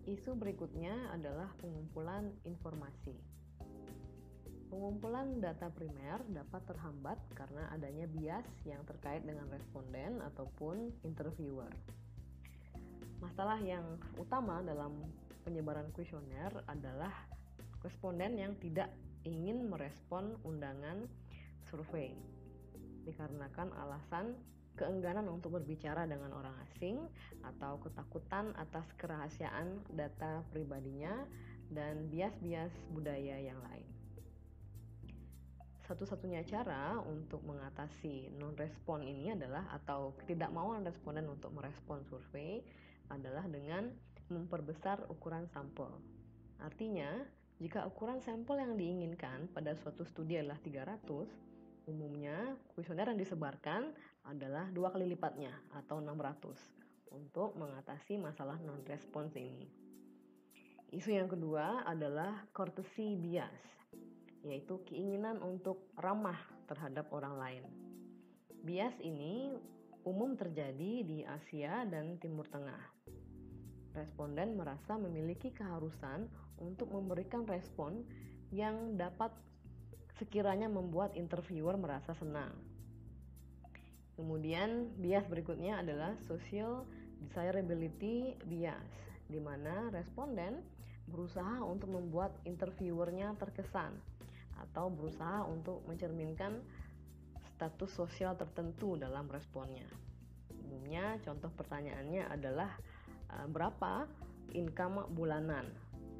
Isu berikutnya adalah pengumpulan informasi. Pengumpulan data primer dapat terhambat karena adanya bias yang terkait dengan responden ataupun interviewer. Masalah yang utama dalam penyebaran kuesioner adalah responden yang tidak ingin merespon undangan survei dikarenakan alasan keengganan untuk berbicara dengan orang asing atau ketakutan atas kerahasiaan data pribadinya dan bias-bias budaya yang lain. Satu-satunya cara untuk mengatasi non-respon ini adalah atau ketidakmauan responden untuk merespon survei adalah dengan memperbesar ukuran sampel. Artinya, jika ukuran sampel yang diinginkan pada suatu studi adalah 300, umumnya kuesioner yang disebarkan adalah 2 kali lipatnya atau 600 untuk mengatasi masalah non-response ini. Isu yang kedua adalah courtesy bias, yaitu keinginan untuk ramah terhadap orang lain. Bias ini umum terjadi di Asia dan Timur Tengah. Responden merasa memiliki keharusan untuk memberikan respon yang dapat sekiranya membuat interviewer merasa senang. Kemudian bias berikutnya adalah social desirability bias, di mana responden berusaha untuk membuat interviewernya terkesan atau berusaha untuk mencerminkan status sosial tertentu dalam responnya. Umumnya contoh pertanyaannya adalah berapa income bulanan.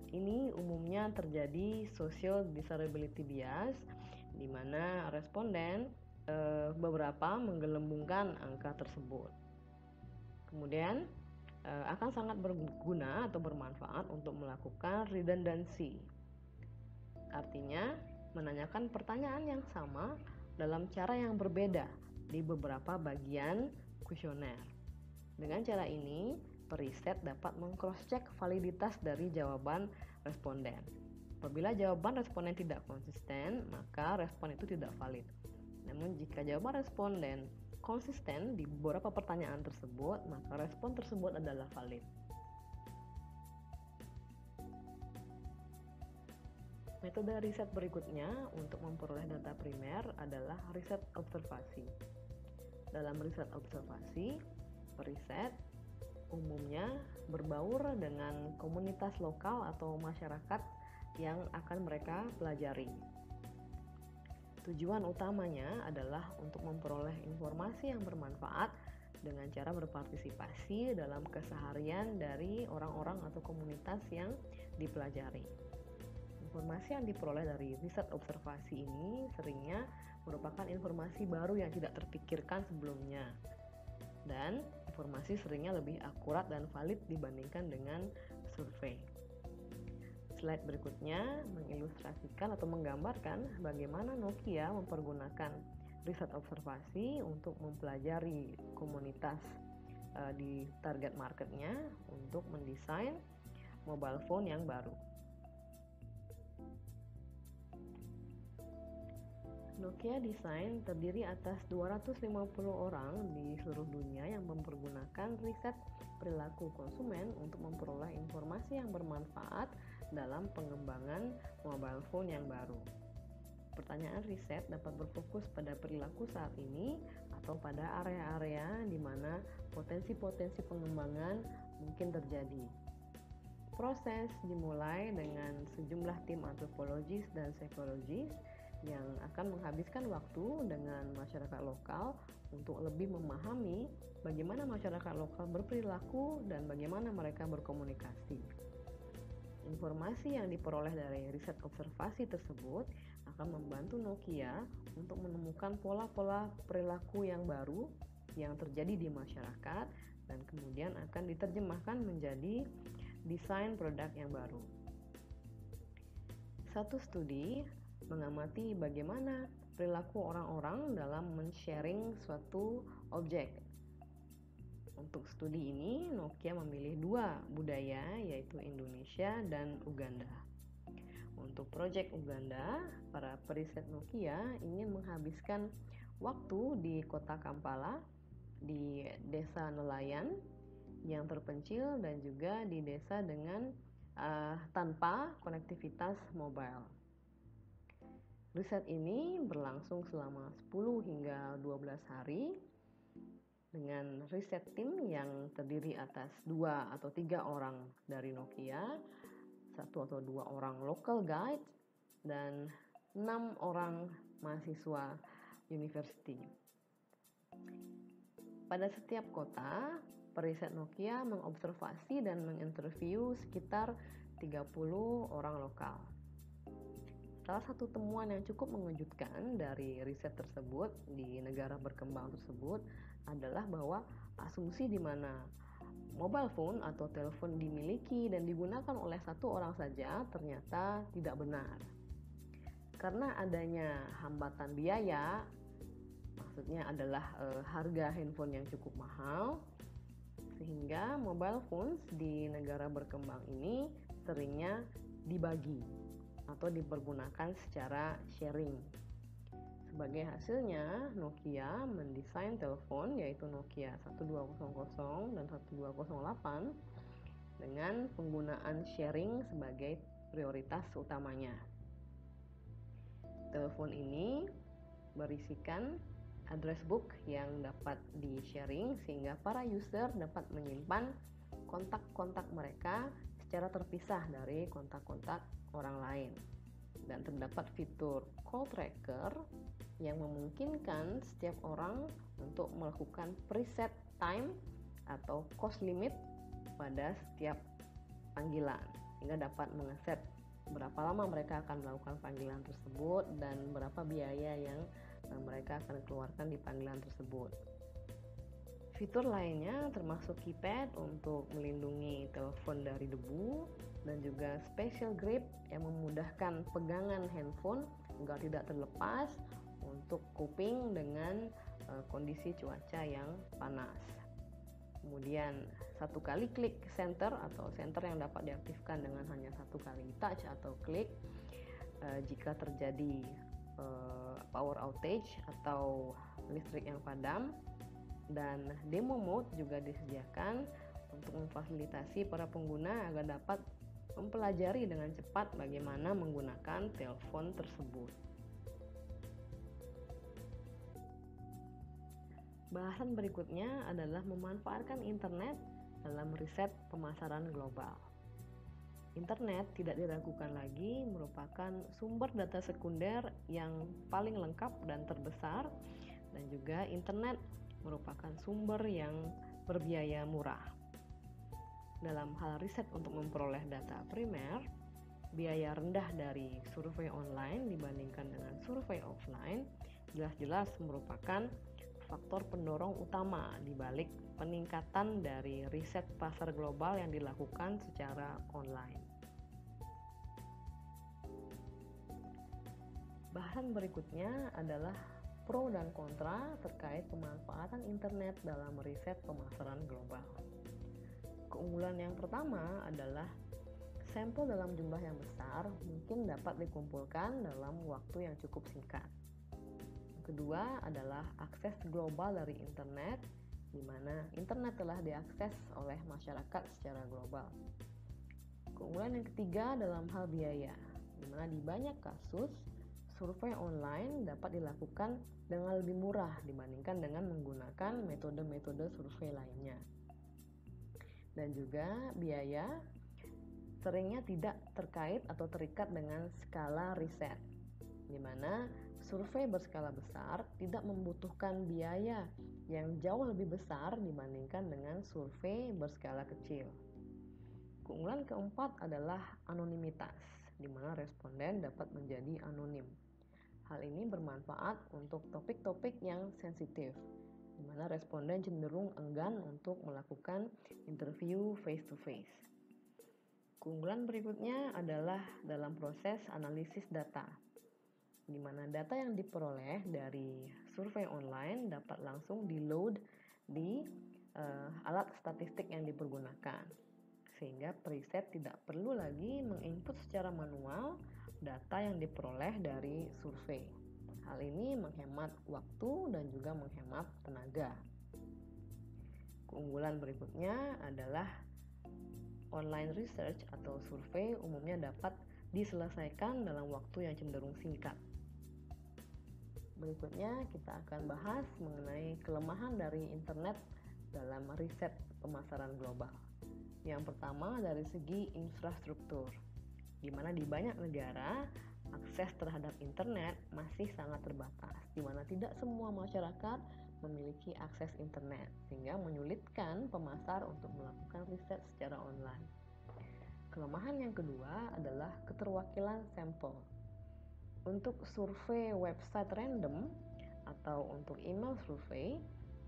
Ini umumnya terjadi social desirability bias, di mana responden beberapa menggelembungkan angka tersebut. Kemudian akan sangat berguna atau bermanfaat untuk melakukan redundancy. Artinya, menanyakan pertanyaan yang sama dalam cara yang berbeda di beberapa bagian kuesioner. Dengan cara ini, periset dapat meng-cross-check validitas dari jawaban responden. Apabila jawaban responden tidak konsisten, maka respon itu tidak valid. Namun jika jawaban responden konsisten di beberapa pertanyaan tersebut, maka respon tersebut adalah valid. Metode riset berikutnya untuk memperoleh data primer adalah riset observasi. Dalam riset observasi, periset umumnya berbaur dengan komunitas lokal atau masyarakat yang akan mereka pelajari. Tujuan utamanya adalah untuk memperoleh informasi yang bermanfaat dengan cara berpartisipasi dalam keseharian dari orang-orang atau komunitas yang dipelajari. Informasi yang diperoleh dari riset observasi ini seringnya merupakan informasi baru yang tidak terpikirkan sebelumnya, dan informasi seringnya lebih akurat dan valid dibandingkan dengan survei. Slide berikutnya mengilustrasikan atau menggambarkan bagaimana Nokia mempergunakan riset observasi untuk mempelajari komunitas di target marketnya untuk mendesain mobile phone yang baru. Nokia Design terdiri atas 250 orang di seluruh dunia yang mempergunakan riset perilaku konsumen untuk memperoleh informasi yang bermanfaat dalam pengembangan mobile phone yang baru. Pertanyaan riset dapat berfokus pada perilaku saat ini atau pada area-area di mana potensi-potensi pengembangan mungkin terjadi. Proses dimulai dengan sejumlah tim antropologis dan psikologis yang akan menghabiskan waktu dengan masyarakat lokal untuk lebih memahami bagaimana masyarakat lokal berperilaku dan bagaimana mereka berkomunikasi. Informasi yang diperoleh dari riset observasi tersebut akan membantu Nokia untuk menemukan pola-pola perilaku yang baru yang terjadi di masyarakat dan kemudian akan diterjemahkan menjadi desain produk yang baru. Satu studi mengamati bagaimana perilaku orang-orang dalam men-sharing suatu objek. Untuk studi ini, Nokia memilih 2 budaya, yaitu Indonesia dan Uganda. Untuk proyek Uganda, para periset Nokia ingin menghabiskan waktu di kota Kampala, di desa nelayan, yang terpencil dan juga di desa dengan tanpa konektivitas mobile. Riset ini berlangsung selama 10 hingga 12 hari dengan riset tim yang terdiri atas 2 atau 3 orang dari Nokia, 1 atau 2 orang local guide, dan 6 orang mahasiswa university. Pada setiap kota, periset Nokia mengobservasi dan menginterview sekitar 30 orang lokal. Salah satu temuan yang cukup mengejutkan dari riset tersebut di negara berkembang tersebut adalah bahwa asumsi di mana mobile phone atau telepon dimiliki dan digunakan oleh satu orang saja ternyata tidak benar. Karena adanya hambatan biaya, maksudnya adalah harga handphone yang cukup mahal, sehingga mobile phones di negara berkembang ini seringnya dibagi atau dipergunakan secara sharing. Sebagai hasilnya, Nokia mendesain telepon yaitu Nokia 1200 dan 1208 dengan penggunaan sharing sebagai prioritas utamanya. Telepon ini berisikan address book yang dapat di-sharing sehingga para user dapat menyimpan kontak-kontak mereka secara terpisah dari kontak-kontak orang lain. Dan terdapat fitur call tracker yang memungkinkan setiap orang untuk melakukan preset time atau cost limit pada setiap panggilan, hingga dapat mengeset berapa lama mereka akan melakukan panggilan tersebut dan berapa biaya yang mereka akan keluarkan di panggilan tersebut. Fitur lainnya termasuk keypad untuk melindungi telepon dari debu dan juga special grip yang memudahkan pegangan handphone agar tidak terlepas untuk coping dengan kondisi cuaca yang panas. Kemudian satu kali klik center atau center yang dapat diaktifkan dengan hanya satu kali touch atau klik jika terjadi power outage atau listrik yang padam. Dan demo mode juga disediakan untuk memfasilitasi para pengguna agar dapat mempelajari dengan cepat bagaimana menggunakan telepon tersebut. Bahasan berikutnya adalah memanfaatkan internet dalam riset pemasaran global. Internet tidak diragukan lagi merupakan sumber data sekunder yang paling lengkap dan terbesar, dan juga internet merupakan sumber yang berbiaya murah. Dalam hal riset untuk memperoleh data primer, biaya rendah dari survei online dibandingkan dengan survei offline jelas-jelas merupakan faktor pendorong utama di balik peningkatan dari riset pasar global yang dilakukan secara online. Bahasan berikutnya adalah pro dan kontra terkait pemanfaatan internet dalam riset pemasaran global. Keunggulan yang pertama adalah sampel dalam jumlah yang besar mungkin dapat dikumpulkan dalam waktu yang cukup singkat. Kedua adalah akses global dari internet, di mana internet telah diakses oleh masyarakat secara global. Keunggulan yang ketiga dalam hal biaya, di mana di banyak kasus survei online dapat dilakukan dengan lebih murah dibandingkan dengan menggunakan metode-metode survei lainnya. Dan juga biaya seringnya tidak terkait atau terikat dengan skala riset, di mana survei berskala besar tidak membutuhkan biaya yang jauh lebih besar dibandingkan dengan survei berskala kecil. Keunggulan keempat adalah anonimitas, di mana responden dapat menjadi anonim. Hal ini bermanfaat untuk topik-topik yang sensitif, di mana responden cenderung enggan untuk melakukan interview face-to-face. Keunggulan berikutnya adalah dalam proses analisis data, di mana data yang diperoleh dari survei online dapat langsung di-load di alat statistik yang dipergunakan, sehingga periset tidak perlu lagi menginput secara manual data yang diperoleh dari survei. Hal ini menghemat waktu dan juga menghemat tenaga. Keunggulan berikutnya adalah online research atau survei umumnya dapat diselesaikan dalam waktu yang cenderung singkat. Berikutnya kita akan bahas mengenai kelemahan dari internet dalam riset pemasaran global. Yang pertama dari segi infrastruktur, di mana di banyak negara akses terhadap internet masih sangat terbatas, di mana tidak semua masyarakat memiliki akses internet, sehingga menyulitkan pemasar untuk melakukan riset secara online. Kelemahan yang kedua adalah keterwakilan sampel. Untuk survei website random atau untuk email survei,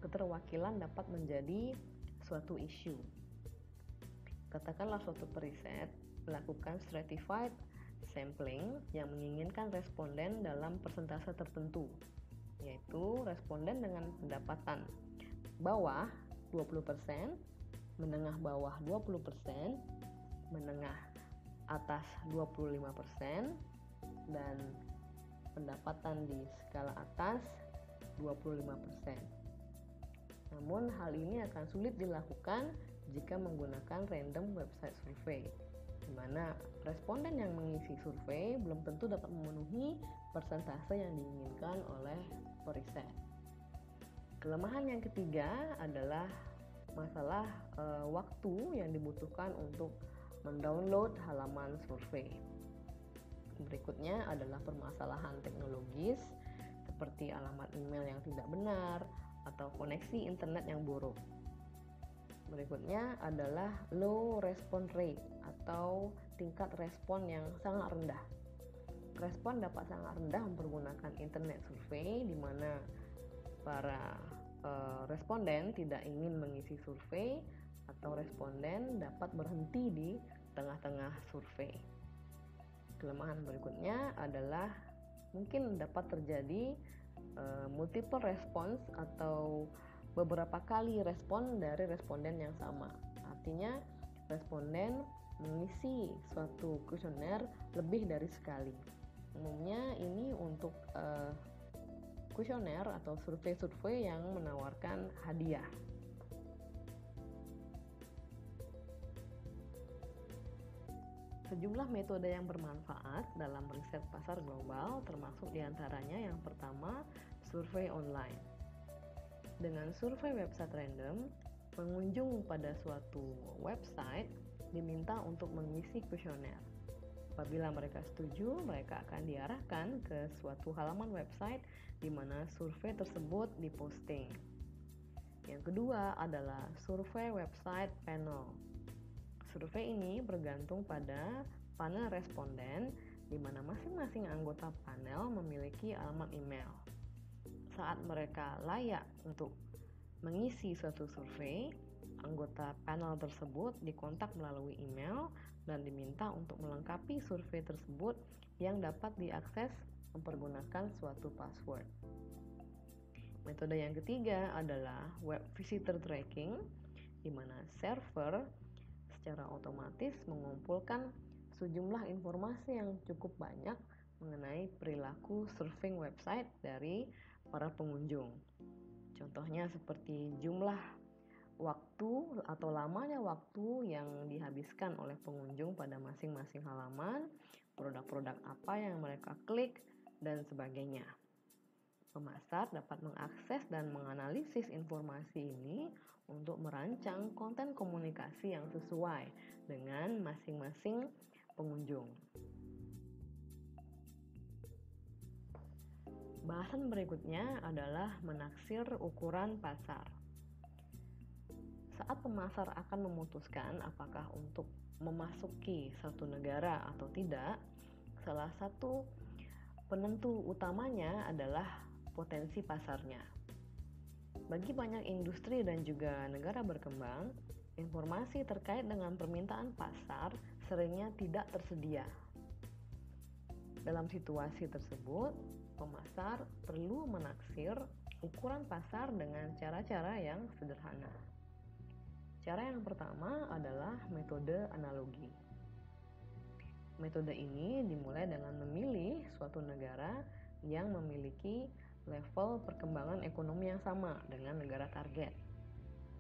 keterwakilan dapat menjadi suatu isu. Katakanlah suatu periset melakukan stratified sampling yang menginginkan responden dalam persentase tertentu, yaitu responden dengan pendapatan bawah 20%, menengah bawah 20%, menengah atas 25%, dan pendapatan di skala atas 25%. Namun hal ini akan sulit dilakukan jika menggunakan random website survei, di mana responden yang mengisi survei belum tentu dapat memenuhi persentase yang diinginkan oleh periset. Kelemahan yang ketiga adalah masalah waktu yang dibutuhkan untuk mendownload halaman survei. Berikutnya adalah permasalahan teknologis seperti alamat email yang tidak benar atau koneksi internet yang buruk. Berikutnya adalah low response rate atau tingkat respon yang sangat rendah. Respon dapat sangat rendah mempergunakan internet survei, di mana para responden tidak ingin mengisi survei atau responden dapat berhenti di tengah-tengah survei. Kelemahan berikutnya adalah mungkin dapat terjadi multiple response atau beberapa kali respon dari responden yang sama. Artinya responden mengisi suatu kuesioner lebih dari sekali. Umumnya ini untuk kuesioner atau survei-survei yang menawarkan hadiah. Sejumlah metode yang bermanfaat dalam riset pasar global, termasuk diantaranya yang pertama, survei online. Dengan survei website random, pengunjung pada suatu website diminta untuk mengisi kuesioner. Apabila mereka setuju, mereka akan diarahkan ke suatu halaman website di mana survei tersebut diposting. Yang kedua adalah survei website panel. Survei ini bergantung pada panel responden, di mana masing-masing anggota panel memiliki alamat email. Saat mereka layak untuk mengisi suatu survei, anggota panel tersebut dikontak melalui email dan diminta untuk melengkapi survei tersebut yang dapat diakses mempergunakan suatu password. Metode yang ketiga adalah web visitor tracking, di mana server secara otomatis mengumpulkan sejumlah informasi yang cukup banyak mengenai perilaku surfing website dari para pengunjung. Contohnya seperti jumlah waktu atau lamanya waktu yang dihabiskan oleh pengunjung pada masing-masing halaman, produk-produk apa yang mereka klik, dan sebagainya. Pemasar dapat mengakses dan menganalisis informasi ini untuk merancang konten komunikasi yang sesuai dengan masing-masing pengunjung. Bahasan berikutnya adalah menaksir ukuran pasar. Saat pemasar akan memutuskan apakah untuk memasuki suatu negara atau tidak, salah satu penentu utamanya adalah potensi pasarnya. Bagi banyak industri dan juga negara berkembang, informasi terkait dengan permintaan pasar seringnya tidak tersedia. Dalam situasi tersebut, pemasar perlu menaksir ukuran pasar dengan cara-cara yang sederhana. Cara yang pertama adalah metode analogi. Metode ini dimulai dengan memilih suatu negara yang memiliki level perkembangan ekonomi yang sama dengan negara target,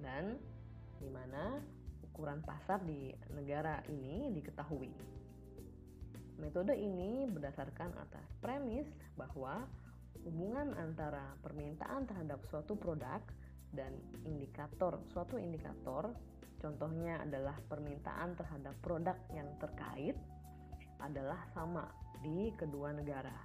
dan di mana ukuran pasar di negara ini diketahui. Metode ini berdasarkan atas premis bahwa hubungan antara permintaan terhadap suatu produk dan suatu indikator, contohnya adalah permintaan terhadap produk yang terkait, adalah sama di kedua negara.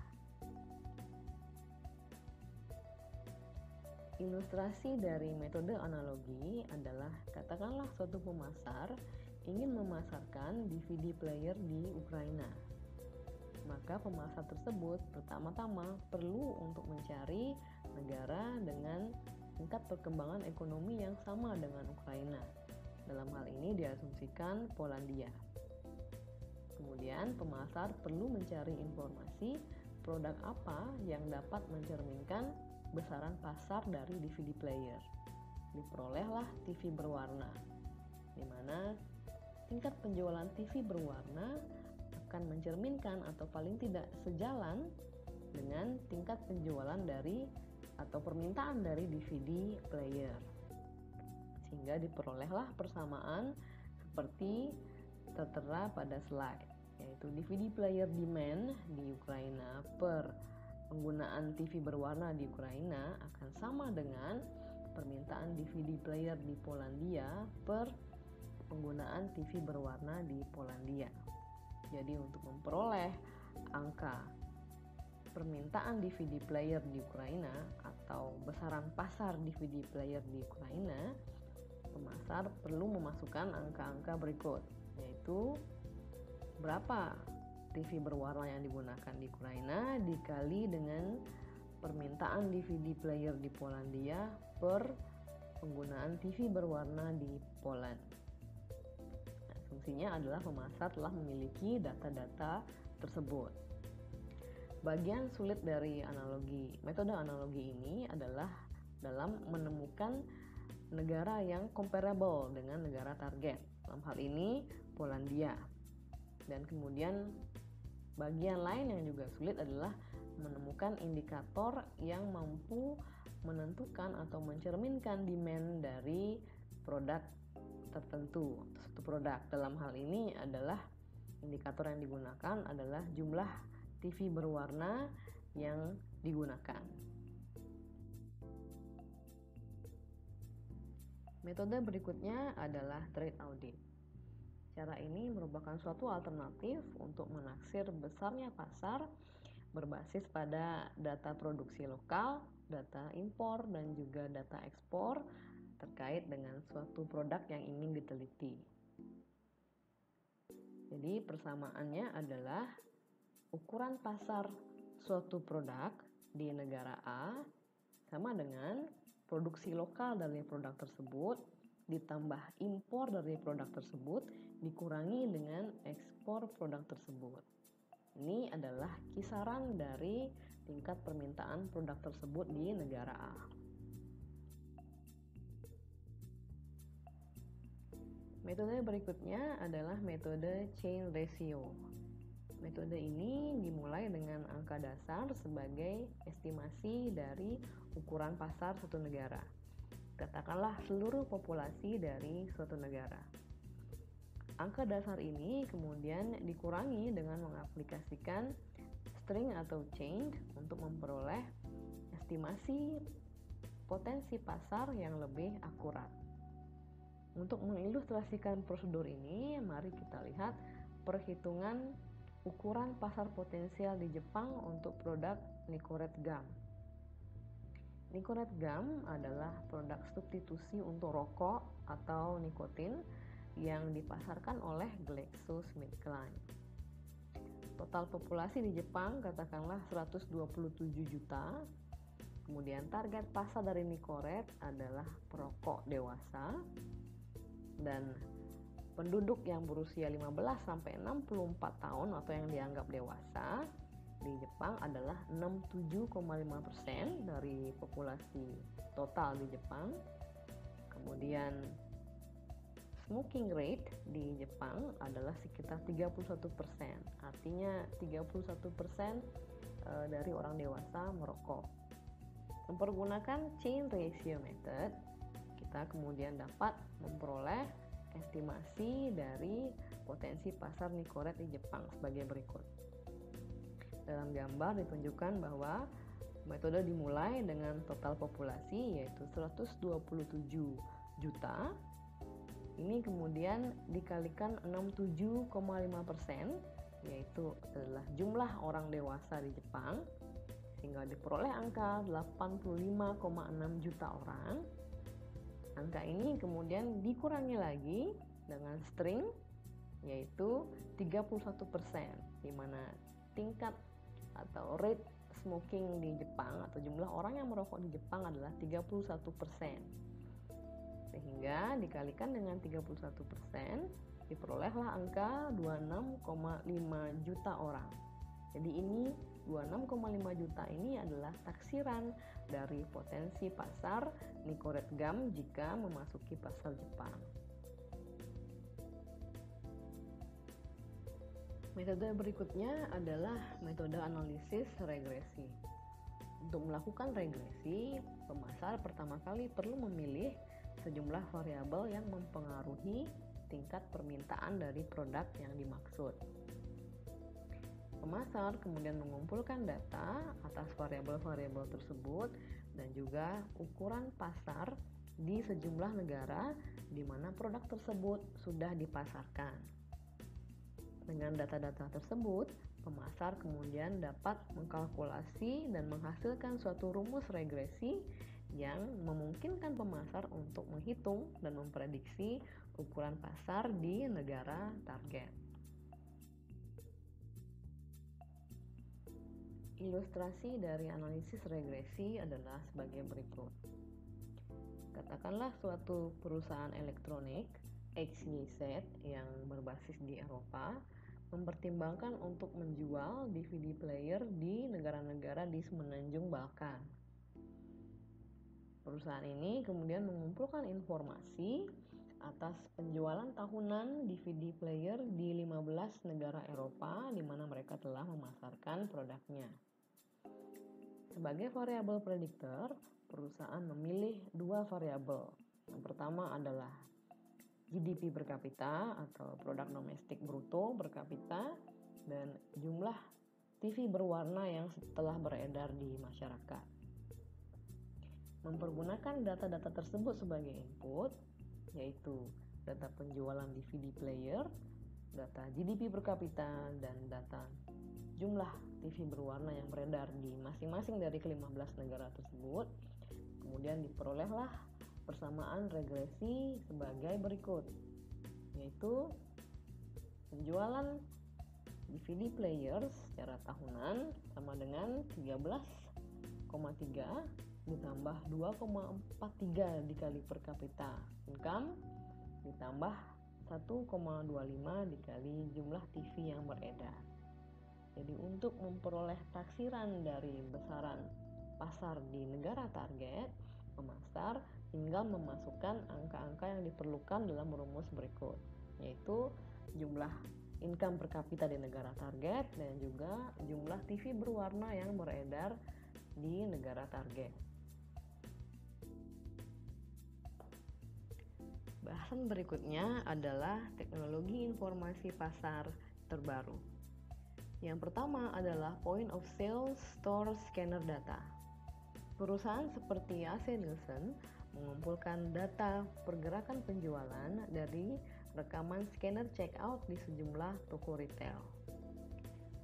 Ilustrasi dari metode analogi adalah katakanlah suatu pemasar ingin memasarkan DVD player di Ukraina. Maka pemasar tersebut pertama-tama perlu untuk mencari negara dengan tingkat perkembangan ekonomi yang sama dengan Ukraina. Dalam hal ini diasumsikan Polandia. Kemudian pemasar perlu mencari informasi produk apa yang dapat mencerminkan besaran pasar dari DVD player. Diperolehlah TV berwarna, di mana tingkat penjualan TV berwarna akan mencerminkan atau paling tidak sejalan dengan tingkat penjualan dari atau permintaan dari DVD player, sehingga diperolehlah persamaan seperti tertera pada slide, yaitu DVD player demand di Ukraina per penggunaan TV berwarna di Ukraina akan sama dengan permintaan DVD player di Polandia per penggunaan TV berwarna di Polandia. Jadi untuk memperoleh angka permintaan DVD player di Ukraina atau besaran pasar DVD player di Ukraina, pemasar perlu memasukkan angka-angka berikut, yaitu berapa TV berwarna yang digunakan di Ukraina dikali dengan permintaan DVD player di Polandia per penggunaan TV berwarna di Poland. Fungsinya adalah pemasar telah memiliki data-data tersebut. Bagian sulit dari metode analogi ini adalah dalam menemukan negara yang comparable dengan negara target. Dalam hal ini Polandia. Dan kemudian bagian lain yang juga sulit adalah menemukan indikator yang mampu menentukan atau mencerminkan demand dari produk tertentu, satu produk. Dalam hal ini adalah indikator yang digunakan adalah jumlah TV berwarna yang digunakan. Metode berikutnya adalah trade audit. Cara ini merupakan suatu alternatif untuk menaksir besarnya pasar berbasis pada data produksi lokal, data impor, dan juga data ekspor terkait dengan suatu produk yang ingin diteliti. Jadi persamaannya adalah ukuran pasar suatu produk di negara A sama dengan produksi lokal dari produk tersebut ditambah impor dari produk tersebut dikurangi dengan ekspor produk tersebut. Ini adalah kisaran dari tingkat permintaan produk tersebut di negara A. Metode berikutnya adalah metode chain ratio. Metode ini dimulai dengan angka dasar sebagai estimasi dari ukuran pasar suatu negara. Katakanlah seluruh populasi dari suatu negara. Angka dasar ini kemudian dikurangi dengan mengaplikasikan string atau change untuk memperoleh estimasi potensi pasar yang lebih akurat. Untuk mengilustrasikan prosedur ini, mari kita lihat perhitungan ukuran pasar potensial di Jepang untuk produk Nicorette gum. Nicorette gum adalah produk substitusi untuk rokok atau nikotin yang dipasarkan oleh GlaxoSmithKline. Total populasi di Jepang katakanlah 127 juta. Kemudian target pasar dari Nicorette adalah perokok dewasa. Dan penduduk yang berusia 15 sampai 64 tahun atau yang dianggap dewasa di Jepang adalah 67,5% dari populasi total di Jepang. Kemudian smoking rate di Jepang adalah sekitar 31%. Artinya 31% dari orang dewasa merokok. Mempergunakan chain ratio method, kita kemudian dapat memperoleh estimasi dari potensi pasar Nicorette di Jepang sebagai berikut. Dalam gambar ditunjukkan bahwa metode dimulai dengan total populasi yaitu 127 juta. Ini kemudian dikalikan 67,5%, yaitu adalah jumlah orang dewasa di Jepang, sehingga diperoleh angka 85,6 juta orang. Angka ini kemudian dikurangi lagi dengan string, yaitu 31%, di mana tingkat atau rate smoking di Jepang atau jumlah orang yang merokok di Jepang adalah 31%. Sehingga dikalikan dengan 31%, diperolehlah angka 26,5 juta orang. Jadi ini 26,5 juta ini adalah taksiran dari potensi pasar Nicorette gum jika memasuki pasar Jepang. Metode berikutnya adalah metode analisis regresi. Untuk melakukan regresi, pemasar pertama kali perlu memilih sejumlah variabel yang mempengaruhi tingkat permintaan dari produk yang dimaksud. Pemasar kemudian mengumpulkan data atas variabel-variabel tersebut dan juga ukuran pasar di sejumlah negara di mana produk tersebut sudah dipasarkan. Dengan data-data tersebut, pemasar kemudian dapat mengkalkulasi dan menghasilkan suatu rumus regresi yang memungkinkan pemasar untuk menghitung dan memprediksi ukuran pasar di negara target. Ilustrasi dari analisis regresi adalah sebagai berikut. Katakanlah suatu perusahaan elektronik XYZ yang berbasis di Eropa mempertimbangkan untuk menjual DVD player di negara-negara di semenanjung Balkan. Perusahaan ini kemudian mengumpulkan informasi atas penjualan tahunan DVD player di 15 negara Eropa di mana mereka telah memasarkan produknya. Sebagai variabel prediktor, perusahaan memilih dua variabel. Yang pertama adalah GDP per kapita atau produk domestik bruto per kapita dan jumlah TV berwarna yang telah beredar di masyarakat. Mempergunakan data-data tersebut sebagai input, yaitu data penjualan DVD player, data GDP per kapita, dan data jumlah TV berwarna yang beredar di masing-masing dari ke-15 negara tersebut, kemudian diperolehlah persamaan regresi sebagai berikut, yaitu penjualan DVD player secara tahunan sama dengan 13,3 ditambah 2,43 dikali per kapita income ditambah 1,25 dikali jumlah TV yang beredar. Jadi untuk memperoleh taksiran dari besaran pasar di negara target, pemasar tinggal memasukkan angka-angka yang diperlukan dalam rumus berikut, yaitu jumlah income per kapita di negara target dan juga jumlah TV berwarna yang beredar di negara target. Bahasan berikutnya adalah teknologi informasi pasar terbaru. Yang pertama adalah Point of Sale Store Scanner Data. Perusahaan seperti AC Nielsen mengumpulkan data pergerakan penjualan dari rekaman scanner checkout di sejumlah toko retail.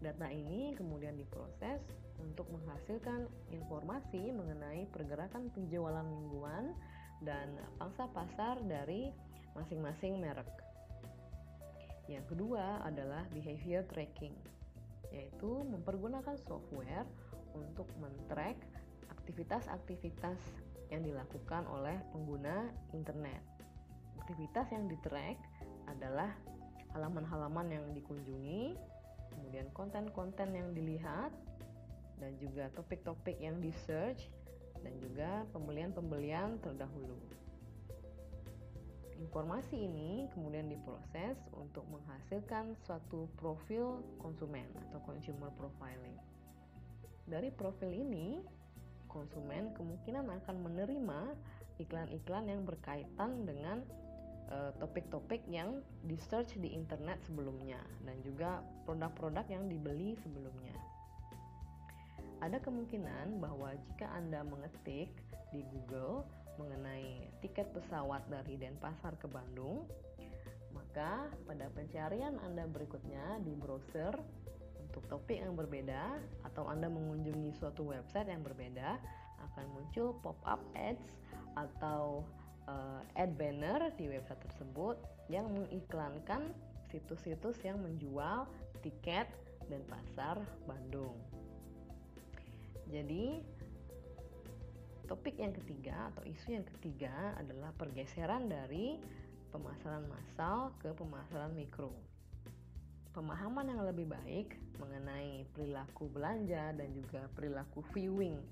Data ini kemudian diproses untuk menghasilkan informasi mengenai pergerakan penjualan mingguan dan pangsa pasar dari masing-masing merek. Yang kedua adalah behavior tracking, yaitu mempergunakan software untuk men-track aktivitas-aktivitas yang dilakukan oleh pengguna internet. Aktivitas yang di-track adalah halaman-halaman yang dikunjungi, kemudian konten-konten yang dilihat, dan juga topik-topik yang di-search, dan juga pembelian-pembelian terdahulu. Informasi ini kemudian diproses untuk menghasilkan suatu profil konsumen atau consumer profiling. Dari profil ini, konsumen kemungkinan akan menerima iklan-iklan yang berkaitan dengan topik-topik yang di search di internet sebelumnya, dan juga produk-produk yang dibeli sebelumnya. Ada kemungkinan bahwa jika Anda mengetik di Google mengenai tiket pesawat dari Denpasar ke Bandung, maka pada pencarian Anda berikutnya di browser untuk topik yang berbeda, atau Anda mengunjungi suatu website yang berbeda, akan muncul pop-up ads atau ad banner di website tersebut yang mengiklankan situs-situs yang menjual tiket Denpasar Bandung. Jadi topik yang ketiga atau isu yang ketiga adalah pergeseran dari pemasaran massal ke pemasaran mikro. Pemahaman yang lebih baik mengenai perilaku belanja dan juga perilaku viewing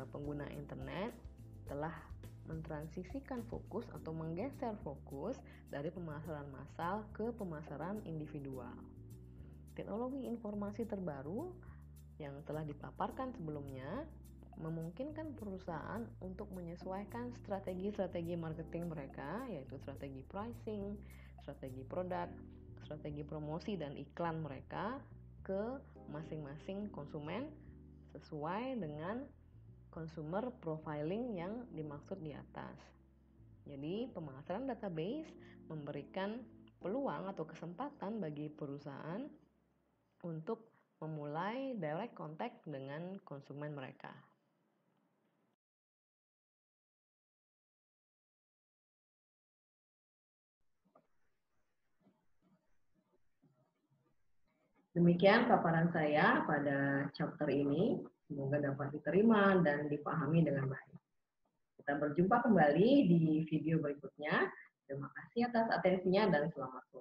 pengguna internet telah mentransisikan fokus atau menggeser fokus dari pemasaran massal ke pemasaran individual. Teknologi informasi terbaru yang telah dipaparkan sebelumnya memungkinkan perusahaan untuk menyesuaikan strategi-strategi marketing mereka, yaitu strategi pricing, strategi produk, strategi promosi dan iklan mereka ke masing-masing konsumen sesuai dengan consumer profiling yang dimaksud di atas. Jadi, pemasaran database memberikan peluang atau kesempatan bagi perusahaan untuk memulai direct contact dengan konsumen mereka. Demikian paparan saya pada chapter ini. Semoga dapat diterima dan dipahami dengan baik. Kita berjumpa kembali di video berikutnya. Terima kasih atas atensinya dan selamat sore.